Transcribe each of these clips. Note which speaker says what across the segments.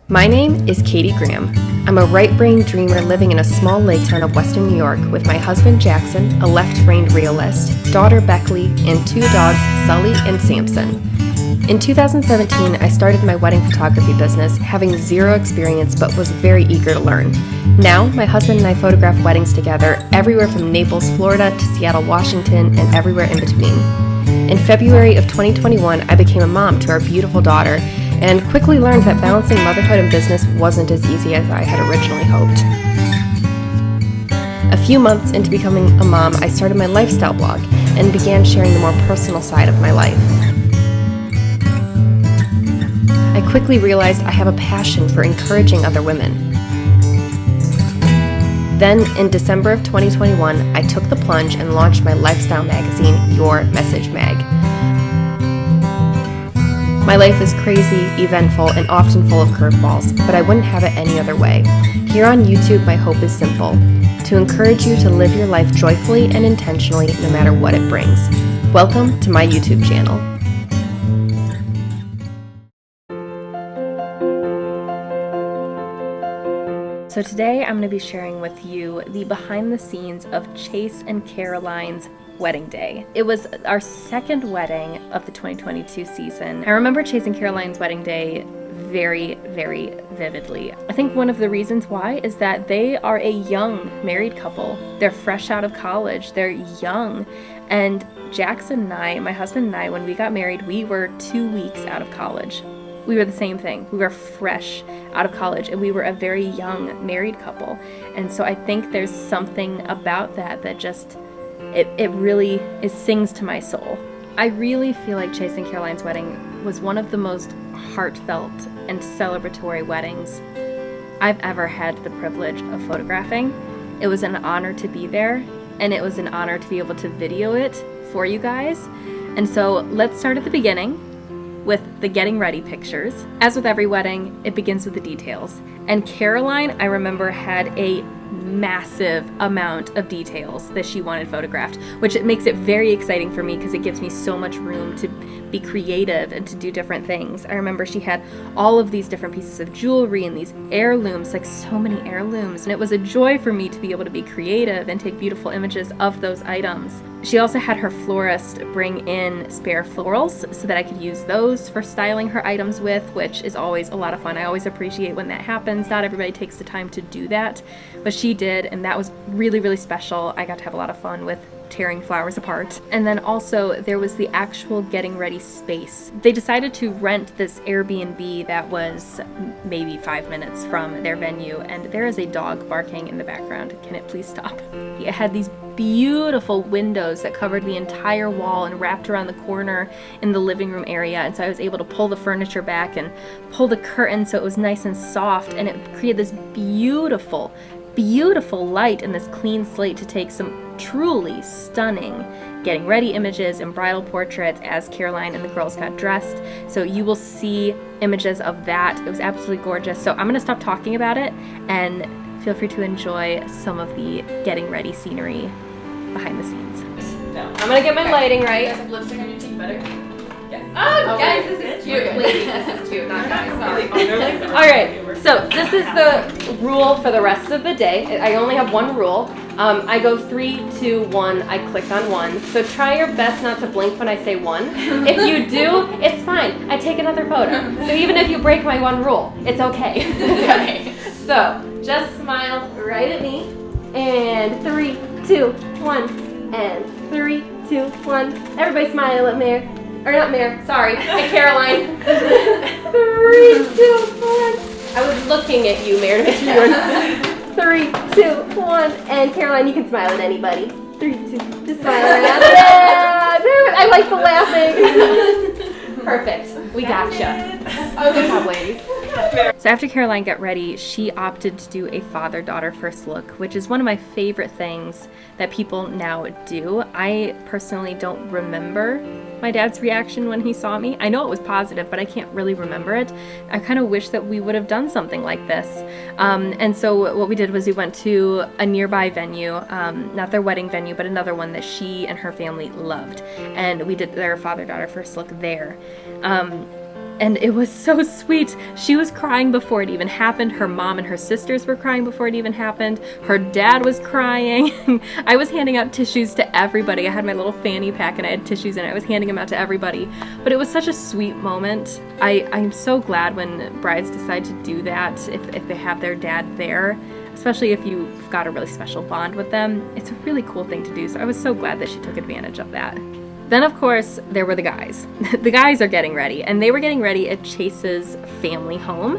Speaker 1: My name is Katie Graham. I'm a right-brained dreamer living in a small lake town of western New York with my husband Jackson, a left-brained realist, daughter Beckley, and two dogs, Sully and Samson. In 2017, I started my wedding photography business, having zero experience but was very eager to learn. Now, my husband and I photograph weddings together everywhere from Naples, Florida to Seattle, Washington, and everywhere in between. In February of 2021, I became a mom to our beautiful daughter and quickly learned that balancing motherhood and business wasn't as easy as I had originally hoped. A few months into becoming a mom, I started my lifestyle blog and began sharing the more personal side of my life. I quickly realized I have a passion for encouraging other women. Then, in December of 2021, I took the plunge and launched my lifestyle magazine, Your Message Mag. My life is crazy, eventful, and often full of curveballs, but I wouldn't have it any other way. Here on YouTube, my hope is simple: to encourage you to live your life joyfully and intentionally, no matter what it brings. Welcome to my YouTube channel. So today I'm going to be sharing with you the behind the scenes of Chase and Caroline's wedding day. It was our second wedding of the 2022 season. I remember Chase and Caroline's wedding day very, very vividly. I think one of the reasons why is that they are a young married couple. They're fresh out of college. They're young. And Jackson and I, my husband and I, when we got married, we were 2 weeks out of college. We were the same thing. We were fresh out of college and we were a very young married couple. And so I think there's something about that that just, it really sings to my soul. I really feel like Chase and Caroline's wedding was one of the most heartfelt and celebratory weddings I've ever had the privilege of photographing. It was an honor to be there, and it was an honor to be able to video it for you guys. And so let's start at the beginning with the getting ready pictures. As with every wedding, it begins with the details. And Caroline, I remember, had a massive amount of details that she wanted photographed, which it makes it very exciting for me because it gives me so much room to be creative and to do different things. I remember she had all of these different pieces of jewelry and these heirlooms, like so many heirlooms, and it was a joy for me to be able to be creative and take beautiful images of those items. She also had her florist bring in spare florals so that I could use those for styling her items with, which is always a lot of fun. I always appreciate when that happens. Not everybody takes the time to do that, but she did, and that was really, really special. I got to have a lot of fun with tearing flowers apart. And then also there was the actual getting ready space. They decided to rent this Airbnb that was maybe 5 minutes from their venue, and there is a dog barking in the background. Can it please stop? It had these beautiful windows that covered the entire wall and wrapped around the corner in the living room area, and so I was able to pull the furniture back and pull the curtain so it was nice and soft, and it created this beautiful light and this clean slate to take some truly stunning getting ready images and bridal portraits as Caroline and the girls got dressed. So you will see images of that. It was absolutely gorgeous. So I'm going to stop talking about it and feel free to enjoy some of the getting ready scenery behind the scenes.
Speaker 2: No.
Speaker 1: I'm going to get my lighting right.
Speaker 2: You guys have lipstick on your cheek better? Yes.
Speaker 1: Oh, guys, this is cute. Ladies, this is cute, not guys. Sorry. Alright, so this is the rule for the rest of the day. I only have one rule. I go 3, 2, 1, I click on 1. So try your best not to blink when I say 1. If you do, it's fine. I take another photo. So even if you break my one rule, it's okay. Okay. So just smile right at me. And 3, 2, 1. And 3, 2, 1. Everybody smile at Mare. Or not Mare, sorry. At Caroline. 3, 2, 1. I was looking at you, Mare, to make sure. 3, 2, 1, and Caroline, you can smile at anybody. 3, 2, just smile around. Yeah, I like the laughing. Perfect. We gotcha. Good job, ladies. So after Caroline got ready, she opted to do a father-daughter first look, which is one of my favorite things that people now do. I personally don't remember my dad's reaction when he saw me. I know it was positive, but I can't really remember it. I kind of wish that we would have done something like this. And so what we did was we went to a nearby venue, not their wedding venue, but another one that she and her family loved. And we did their father-daughter first look there. And it was so sweet. She was crying before it even happened. Her mom and her sisters were crying before it even happened. Her dad was crying. I was handing out tissues to everybody. I had my little fanny pack and I had tissues in it. I was handing them out to everybody. But it was such a sweet moment. I'm so glad when brides decide to do that, if they have their dad there, especially if you've got a really special bond with them. It's a really cool thing to do. So I was so glad that she took advantage of that. Then, of course, there were the guys. The guys are getting ready, and they were getting ready at Chase's family home.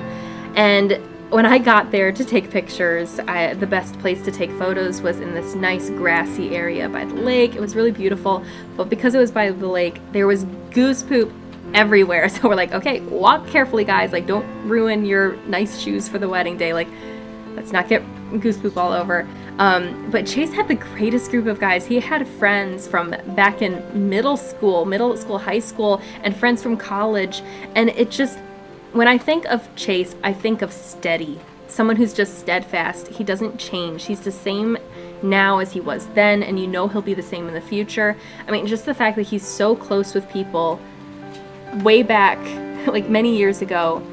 Speaker 1: And when I got there to take pictures, the best place to take photos was in this nice grassy area by the lake. It was really beautiful, but because it was by the lake, there was goose poop everywhere. So we're like, okay, walk carefully, guys. Like, don't ruin your nice shoes for the wedding day. Like, let's not get goose poop all over. But Chase had the greatest group of guys. He had friends from back in middle school, high school, and friends from college. And it just, when I think of Chase, I think of steady. Someone who's just steadfast. He doesn't change. He's the same now as he was then, and you know he'll be the same in the future. I mean, just the fact that he's so close with people way back, like many years ago,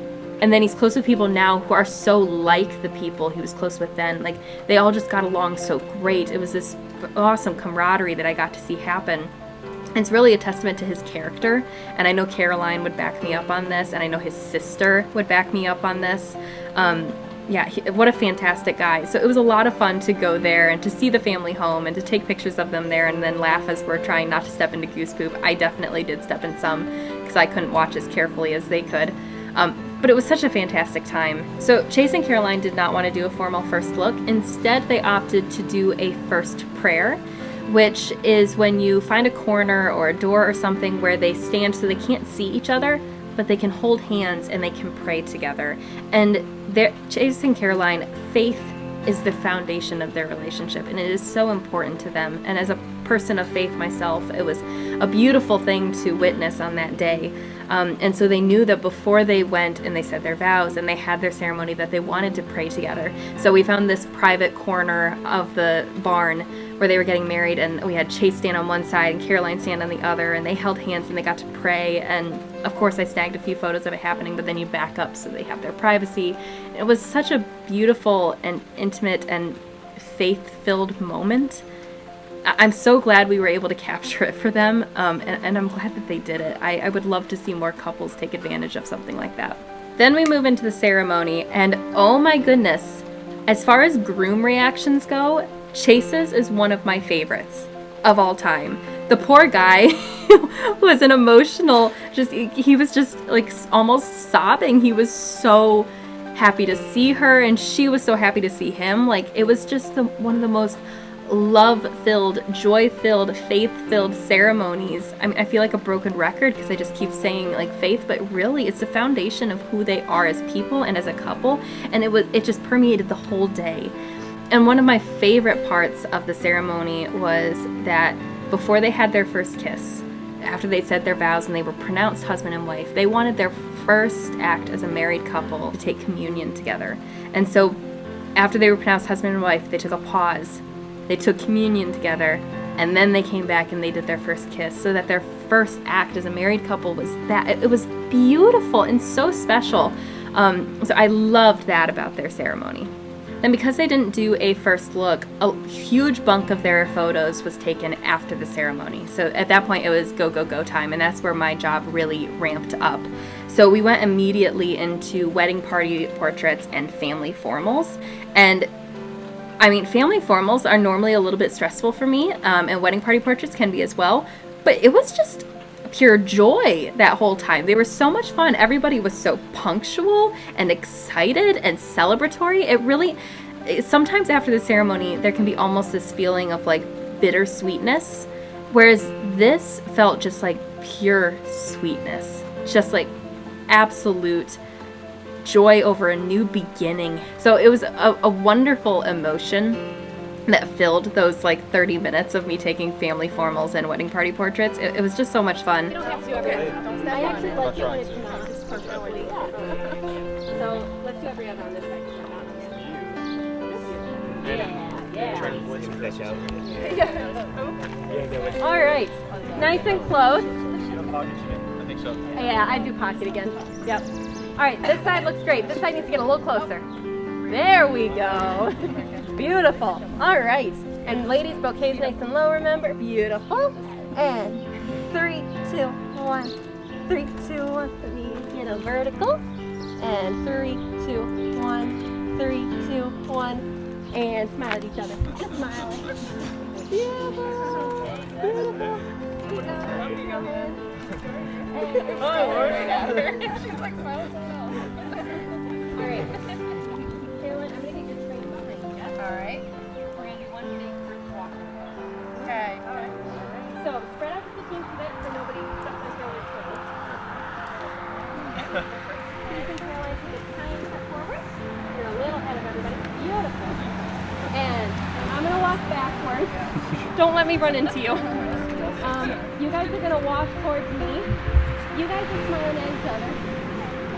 Speaker 1: and then he's close with people now who are so like the people he was close with then. Like, they all just got along so great. It was this awesome camaraderie that I got to see happen. It's really a testament to his character, and I know Caroline would back me up on this, and I know his sister would back me up on this. Yeah, what a fantastic guy. So it was a lot of fun to go there and to see the family home and to take pictures of them there and then laugh as we're trying not to step into goose poop. I definitely did step in some because I couldn't watch as carefully as they could. But it was such a fantastic time. So Chase and Caroline did not want to do a formal first look. Instead, they opted to do a first prayer, which is when you find a corner or a door or something where they stand so they can't see each other, but they can hold hands and they can pray together. And Chase and Caroline, faith is the foundation of their relationship, and it is so important to them. And as a person of faith myself, it was a beautiful thing to witness on that day. And so they knew that before they went and they said their vows and they had their ceremony that they wanted to pray together. So we found this private corner of the barn where they were getting married, and we had Chase stand on one side and Caroline stand on the other, and they held hands and they got to pray. And of course I snagged a few photos of it happening, but then you back up so they have their privacy. It was such a beautiful and intimate and faith-filled moment. I'm so glad we were able to capture it for them, and I'm glad that they did it. I would love to see more couples take advantage of something like that. Then we move into the ceremony, and oh my goodness, as far as groom reactions go, Chase's is one of my favorites of all time. The poor guy was an emotional, he was just like almost sobbing. He was so happy to see her, and she was so happy to see him. Like, it was just one of the most love-filled, joy-filled, faith-filled ceremonies. I mean, I feel like a broken record because I just keep saying like faith, but really it's the foundation of who they are as people and as a couple, and it just permeated the whole day. And one of my favorite parts of the ceremony was that before they had their first kiss, after they said their vows and they were pronounced husband and wife, they wanted their first act as a married couple to take communion together. And so after they were pronounced husband and wife, they took a pause. They took communion together, and then they came back and they did their first kiss, so that their first act as a married couple was that. It was beautiful and so special. So I loved that about their ceremony. Then because they didn't do a first look, a huge bunk of their photos was taken after the ceremony. So at that point it was go, go, go time, and that's where my job really ramped up. So we went immediately into wedding party portraits and family formals. And I mean, family formals are normally a little bit stressful for me, and wedding party portraits can be as well, but it was just pure joy that whole time. They were so much fun. Everybody was so punctual and excited and celebratory. Sometimes after the ceremony, there can be almost this feeling of like bittersweetness, whereas this felt just like pure sweetness, just like absolute joy over a new beginning. So it was a wonderful emotion that filled those like 30 minutes of me taking family formals and wedding party portraits. It was just so much fun.
Speaker 2: You don't have to do everything.
Speaker 3: I actually like it when it's not just perfectly.
Speaker 2: So let's do every other on this side.
Speaker 1: All right, nice and close.
Speaker 4: I think so.
Speaker 2: Yeah, I do pocket again. Yep. All right, this side looks great. This side needs to get a little closer. There we go. Beautiful. All right. And ladies, bouquets nice and low, remember? Beautiful. And 3, 2, 1. 3, 2, 1. Let me get a vertical. And 3, 2, 1. 3, 2, 1. And smile at each other. Just smiling. Beautiful. Beautiful.
Speaker 3: She's like smiling so well.
Speaker 2: All right. Carolyn, I'm going to get your train behind you.
Speaker 3: All right.
Speaker 2: We're going to do one big group walk.
Speaker 3: Okay. All right.
Speaker 2: So spread out the teams a bit so nobody steps on Carolyn's toes. Keith and Caroline take a tiny step forward. You're a little ahead of everybody. Beautiful. And I'm going to walk backwards. Don't let me run into you. You guys are going to walk towards me. You guys are smiling at each other.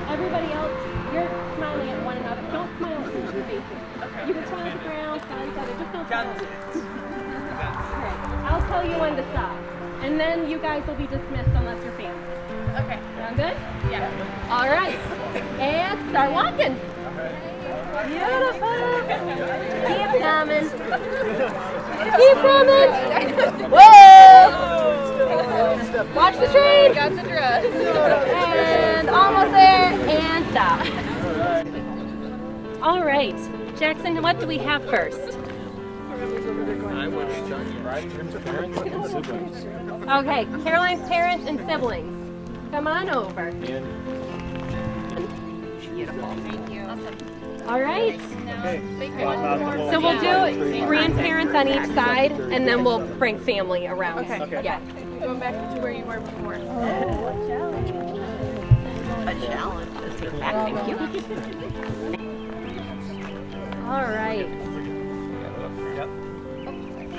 Speaker 2: Everybody else, you're smiling at one another. Don't smile at each other facing. You can smile at the ground, smile at each other. Just don't smile. Okay. I'll tell you when to stop. And then you guys will be dismissed unless you're family.
Speaker 3: Okay.
Speaker 2: Sound good?
Speaker 3: Yeah.
Speaker 2: All right. And start walking. Beautiful. Keep coming. Keep coming. Whoa! Watch the train.
Speaker 3: Got the dress.
Speaker 2: And almost there. And stop. All right. Jackson, what do we have first?
Speaker 4: I would start Caroline's parents and siblings.
Speaker 2: Okay, Caroline's parents and siblings. Come on over.
Speaker 3: Beautiful. Thank you. Awesome.
Speaker 2: All right. So
Speaker 4: So
Speaker 2: we'll do grandparents on each side, and then we'll bring family around.
Speaker 3: Okay.
Speaker 2: Yeah.
Speaker 3: Going back to where you were before.
Speaker 5: A challenge. Let's take it back. Thank you.
Speaker 2: All right.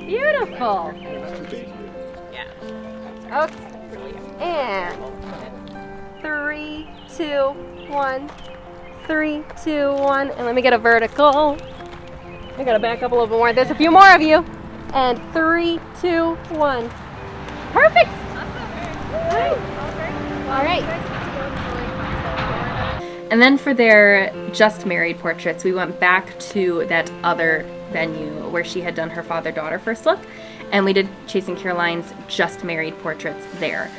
Speaker 2: Beautiful.
Speaker 5: Yeah.
Speaker 2: Okay. And 3, 2, 1. 3, 2, 1. And let me get a vertical. I gotta back up a little bit more. There's a few more of you. And 3, 2, 1. Perfect. All right.
Speaker 1: And then for their just married portraits, we went back to that other venue where she had done her father-daughter first look, and we did Chase and Caroline's just married portraits there.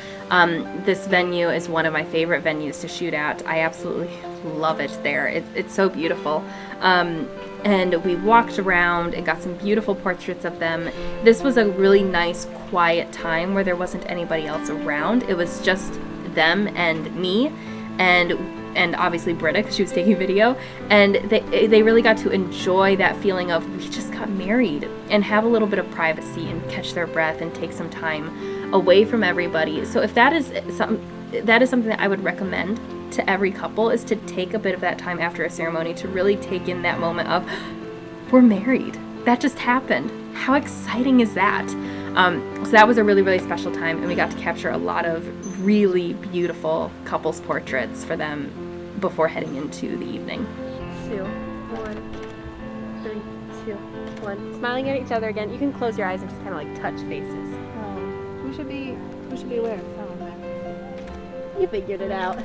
Speaker 1: This venue is one of my favorite venues to shoot at. I absolutely love it there. It's so beautiful. And we walked around and got some beautiful portraits of them. This was a really nice, quiet time where there wasn't anybody else around. It was just them and me, and obviously Britta, because she was taking video, and they really got to enjoy that feeling of we just got married and have a little bit of privacy and catch their breath and take some time away from everybody. So if that is something that I would recommend to every couple, is to take a bit of that time after a ceremony to really take in that moment of we're married. That just happened. How exciting is that? So that was a really, really special time, and we got to capture a lot of really beautiful couples portraits for them before heading into the evening.
Speaker 2: 2, 1, 3, 2, 1. Smiling at each other again. You can close your eyes and just kind of like touch faces.
Speaker 3: Who should be where?
Speaker 2: You figured it out.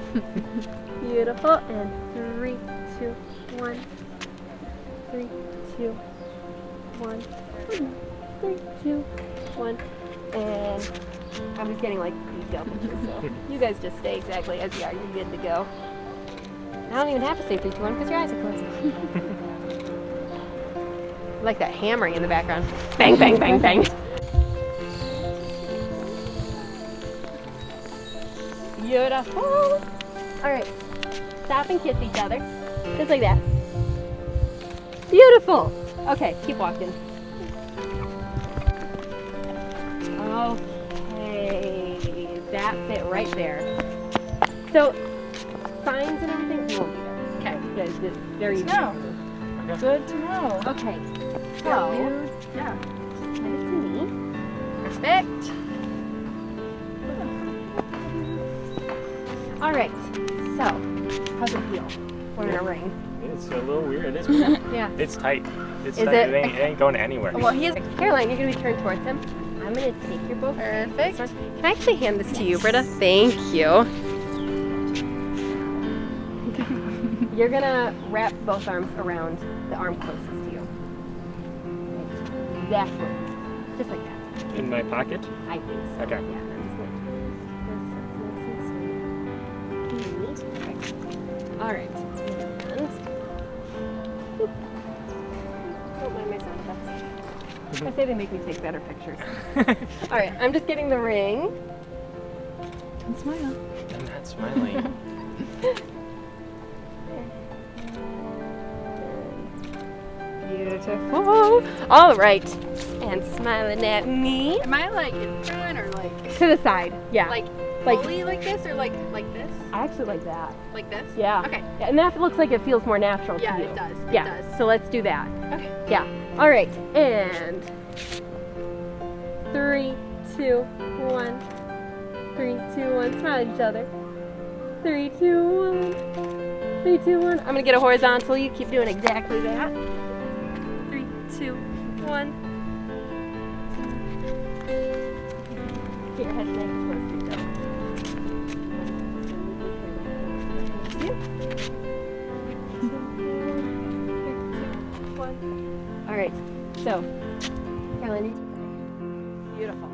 Speaker 2: Beautiful. And 3, 2, 1. 3, 2, 1. 3, 2, 1. And I'm just getting like beat up, so you guys just stay exactly as you are. You're good to go. I don't even have to say 3, 2, 1 because your eyes are closed. I like that hammering in the background. Bang, bang, bang, bang. Beautiful. All right. Stop and kiss each other. Just like that. Beautiful. Okay, keep walking. Okay. That's it right there. So, signs and everything, you won't be there. Okay. Good. Very easy.
Speaker 3: No.
Speaker 2: Good to know. Okay. So,
Speaker 3: Yeah.
Speaker 2: just hand it to me.
Speaker 3: Perfect.
Speaker 2: All right. So, how's it feel? We're in a ring.
Speaker 4: It's a little weird. It is weird.
Speaker 2: Yeah.
Speaker 4: It's tight. It's
Speaker 2: Is
Speaker 4: tight.
Speaker 2: it?
Speaker 4: It ain't going anywhere.
Speaker 2: Well, Caroline, you're gonna be turned towards him. I'm gonna take your both.
Speaker 3: Perfect.
Speaker 2: Can I actually hand this to you, Britta? Thank you. You're gonna wrap both arms around the arm closest to you. Exactly. Just like that.
Speaker 4: In my pocket?
Speaker 2: I think so.
Speaker 4: Okay.
Speaker 2: Yeah, and I'm just gonna do this so it's nice and sweet. All right. And boop. Don't mind my sound effects. I say they make me take better pictures. All right, I'm just getting the ring.
Speaker 3: Don't smile.
Speaker 4: I'm not smiling.
Speaker 2: Beautiful. All right. And smiling at me.
Speaker 3: Am I like in front or like
Speaker 2: To the side. Yeah.
Speaker 3: like
Speaker 2: Like-
Speaker 3: fully like this or like this?
Speaker 2: I actually like that.
Speaker 3: Like this?
Speaker 2: Yeah.
Speaker 3: Okay.
Speaker 2: And that looks like it feels more natural
Speaker 3: Yeah,
Speaker 2: to you.
Speaker 3: it does.
Speaker 2: Yeah.
Speaker 3: It does.
Speaker 2: So let's do that.
Speaker 3: Okay.
Speaker 2: Yeah. All right. And 3, 2, 1. 3, 2, 1. Smile at each other. 3, 2, 1. 3, 2, 1. I'm gonna get a horizontal. You keep doing exactly that. 3, 2, 1. Get your head nice and close to each other. All right. So, Caroline, beautiful.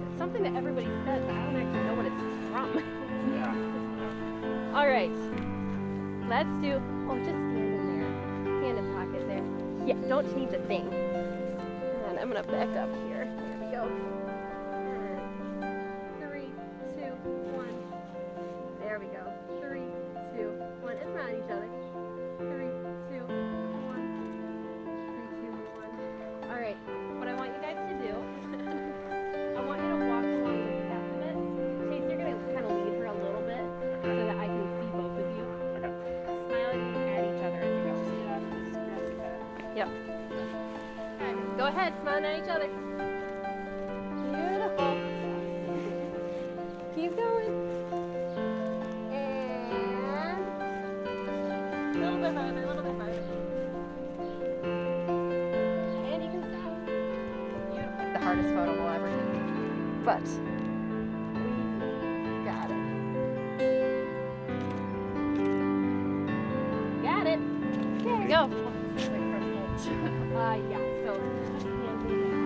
Speaker 2: It's something that everybody says, but I don't actually know what it's from.
Speaker 4: Yeah.
Speaker 2: All right. Let's do. Oh, just stand in there. Hand in pocket there. Yeah. Don't change a thing. And I'm gonna back up here. There we go. And 3, 2, 1. There we go. 3, 2, 1. It's around each other. 3, 2, 1. 3, 2, 1. All right. What I want you guys to do, I want you to walk along this path a bit. Chase, you're gonna kind of lead her a little bit so that I can see both of you.
Speaker 3: Smiling at each other as you go.
Speaker 2: Yep. Okay. Go ahead, smiling at each other. Beautiful. Keep going. And a little bit farther, a little bit farther. And you can stop. Beautiful. The hardest photo we'll ever take. But we got it. Got it. There we go. Yeah, so just hand me that.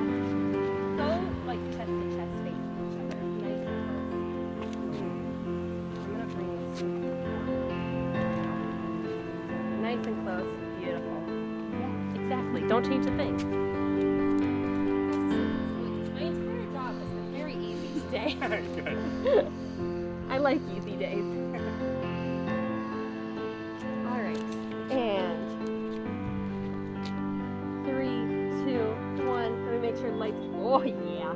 Speaker 2: Go like chest to chest facing each other. Nice and close. I'm gonna bring this nice and close. Beautiful. Yes, exactly. Don't change a thing. My entire job has been very easy today.
Speaker 4: Good.
Speaker 2: I like easy days. All right, and 3, 2, 1. Let me make sure lights. Oh yeah.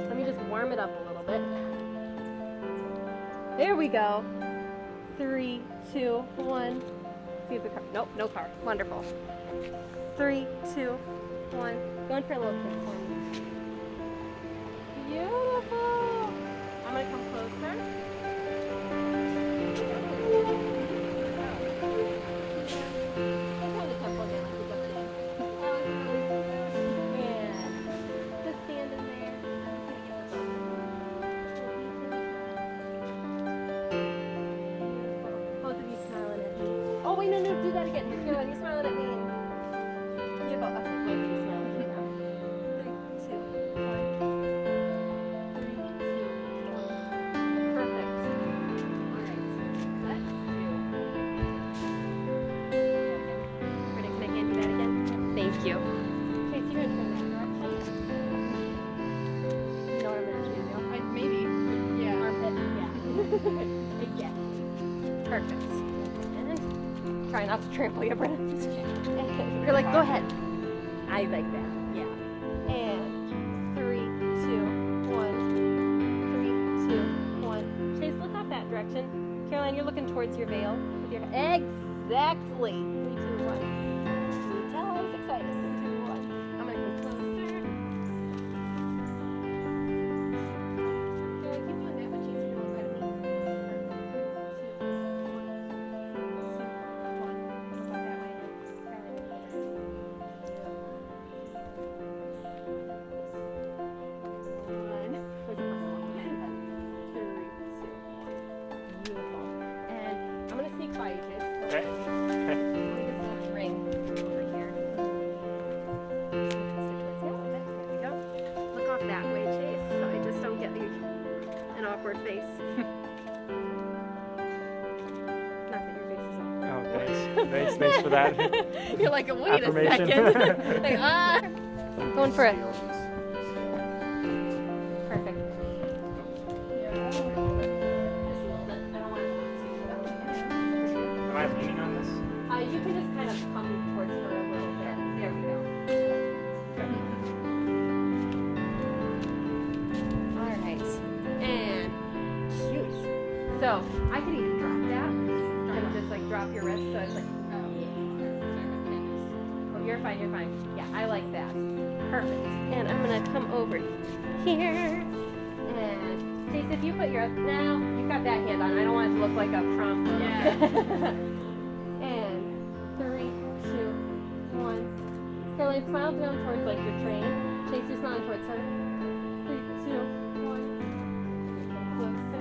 Speaker 2: Let me just warm it up a little bit. There we go. 3, 2, 1. See if the car. Nope, no car. Wonderful. 3, 2, 1. Going for a little kiss for me. Beautiful. I'm gonna come closer. Let's hold the tempo again like we just did. And just stand in there. Both of you smiling at me. Oh wait, no, do that again. Here, Caroline, you smiling at me. You go. Okay, both of you smiling at me now. 3, 2, 1. 3, 2, 1. Perfect. All right. Let's do. Britta, can I hand you that again? Thank you. Okay, so you're gonna turn that direction. You know what I'm gonna do?
Speaker 3: Maybe. Yeah.
Speaker 2: Armpit. Yeah. Exactly. Perfect. And try not to trample you, Britta. You're like, go ahead. I like that. Yeah. And 3, 2, 1. 3, 2, 1. Chase, look off that direction. Caroline, you're looking towards your veil with your exactly. 3, 2, 1. Can you tell I was excited? 3, 2, 1. I'm gonna go closer. Caroline, keep doing that, but Chase, you're gonna look right at me. 3, 2, 1. 3, 2, 1. How about that way?
Speaker 4: Thanks for that.
Speaker 2: You're like, wait a
Speaker 4: Affirmation.
Speaker 2: second. Going for it. Perfect.
Speaker 4: Am I leaning on this?
Speaker 2: You can just kind of come towards her a little bit. There we go. All right. And cute. So I could even drop that and just like drop your wrist so it's like, oh, you're fine, you're fine. Yeah, I like that. Perfect. And I'm gonna come over here. And Chase, if you put your, no, you've got that hand on. I don't want it to look like a prom.
Speaker 3: Yeah.
Speaker 2: And 3, 2, 1. Caroline, smile down towards like your train. Chase, you're smiling towards her. 3, 2, 1. Closer.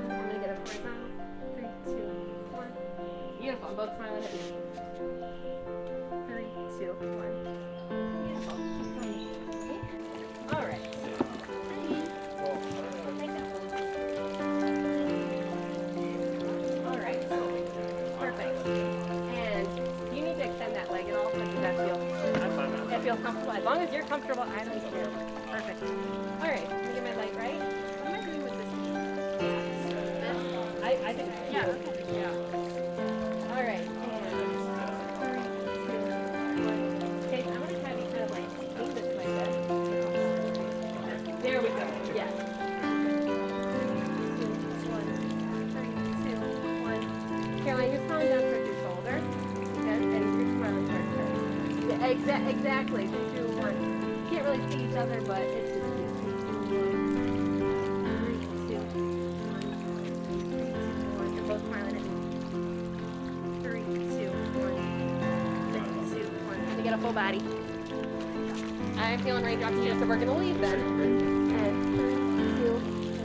Speaker 2: I'm gonna get a smile. 3, 2, 1. Beautiful. Both smiling at me. 3, 2, 1. Beautiful. All right. All right. Perfect. And you need to extend that leg and all. Like, does that feel? That feels comfortable. As long as you're comfortable, I don't care. Perfect. All right. Let me get my leg right. What am I doing with this? I think. Yeah. Yeah. All right. Okay, so I'm going to have you kind of like lean this way then. There we go. Yes. 3, 2, 1. Caroline, you're smiling down towards your shoulder. Okay? And you're smiling towards her. Yeah, exactly. 3, 2, 1. You can't really see each other, but it's just 3, 2, 1. You're both smiling at me. 3, 2, 1. 3, 2, 1. Let me get a full body. I'm feeling ready to drop you, so we're going to leave then. And 3, 2,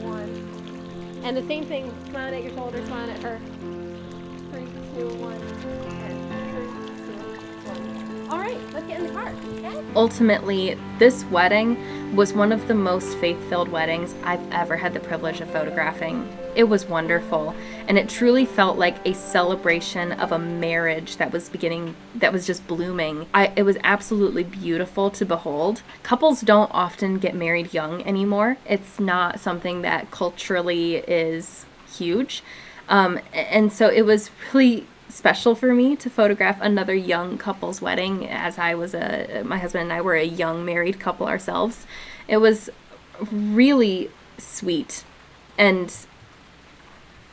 Speaker 2: 1. And the same thing, smiling at your shoulder, smiling at her. 3, 2, 1. And 3, 2, 1. All right, let's get in the car. Okay?
Speaker 1: Ultimately, this wedding was one of the most faith-filled weddings I've ever had the privilege of photographing. It was wonderful, and it truly felt like a celebration of a marriage that was just blooming. It was absolutely beautiful to behold. Couples don't often get married young anymore. It's not something that culturally is huge. And so it was really special for me to photograph another young couple's wedding, as my husband and I were a young married couple ourselves. It was really sweet, and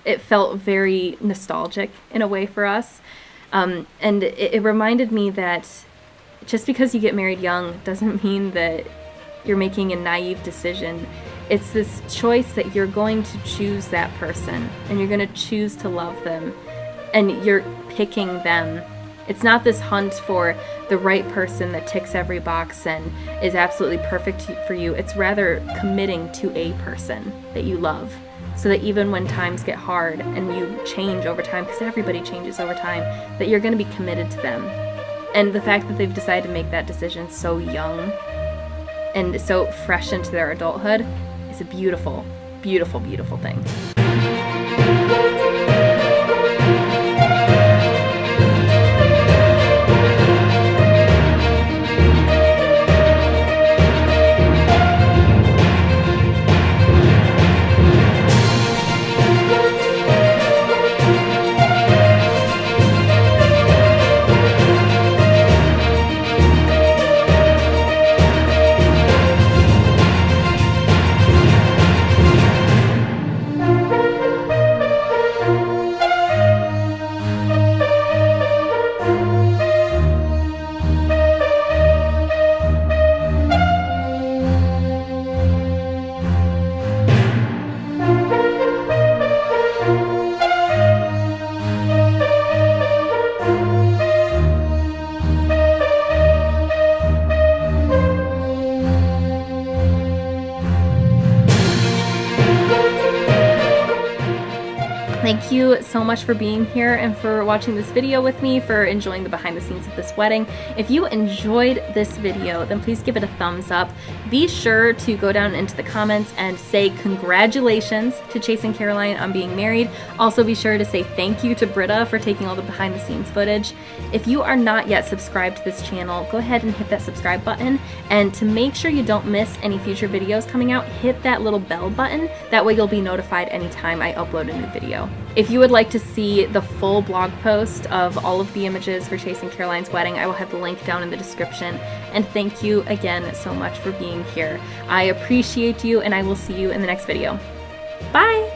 Speaker 1: it felt very nostalgic in a way for us. And it reminded me that just because you get married young doesn't mean that you're making a naive decision. It's this choice that you're going to choose that person, and you're going to choose to love them, and you're picking them. It's not this hunt for the right person that ticks every box and is absolutely perfect for you. It's rather committing to a person that you love, so that even when times get hard and you change over time, because everybody changes over time, that you're going to be committed to them. And the fact that they've decided to make that decision so young and so fresh into their adulthood is a beautiful, beautiful, beautiful thing. Thank you so much for being here and for watching this video with me, for enjoying the behind the scenes of this wedding. If you enjoyed this video, then please give it a thumbs up. Be sure to go down into the comments and say congratulations to Chase and Caroline on being married. Also be sure to say thank you to Britta for taking all the behind the scenes footage. If you are not yet subscribed to this channel, go ahead and hit that subscribe button. And to make sure you don't miss any future videos coming out, hit that little bell button. That way you'll be notified anytime I upload a new video. If you would like to see the full blog post of all of the images for Chase and Caroline's wedding, I will have the link down in the description. And thank you again so much for being here. I appreciate you, and I will see you in the next video. Bye!